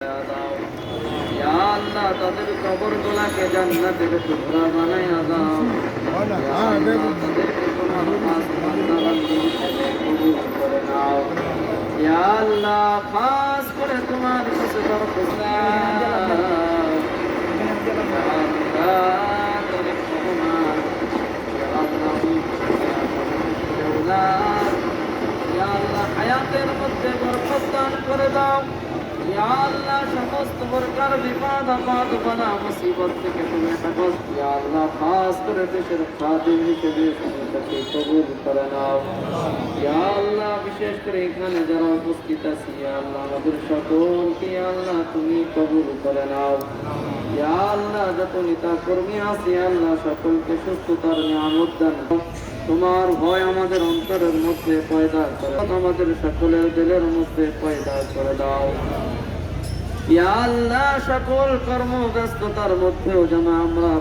বানায়া দাও। ইয়া আল্লাহ তাদের কবরগুলোকে জান্নাতের টুকরা বানায়া দাও। ইয়া আল্লাহ তাদেরকে তোমার খাস বান্দা বান্দি হিসেবে কবুল করে নাও। ইয়া আল্লাহ খাস করে তোমার কাছে দরখাস্ত, ইয়া আল্লাহ তুমি ক্ষমা, ইয়া আল্লাহ ইয়া আল্লাহ হায়াতের মধ্যে বরকত দান করে দাও। ইয়া আল্লাহ সমস্ত প্রকার বিপদ আপদ বালা মুসিবত থেকে তুমি হেফাজত, ইয়া আল্লাহ খাস করে দেশের খাদিম হিসেবে তুমি তাকে কবুল করে নাও। ইয়া আল্লাহ বিশেষ করে এখানে যারা উপস্থিত আছি, ইয়া আল্লাহ আমাদের সকলকে ইয়া আল্লাহ তুমি কবুল করে নাও। ইয়া আল্লাহ যত নেতা কর্মী আছে, ইয়া আল্লাহ সকলকে সুস্থতার নিয়ামত দান করো। তোমার ভয় আমাদের অন্তরের মধ্যে পয়দা করে, আমাদের সকলের দিলের মধ্যে পয়দা করে দাও। ইয়া আল্লাহ সকল কর্মব্যস্ততার মধ্যেও যেন আমরা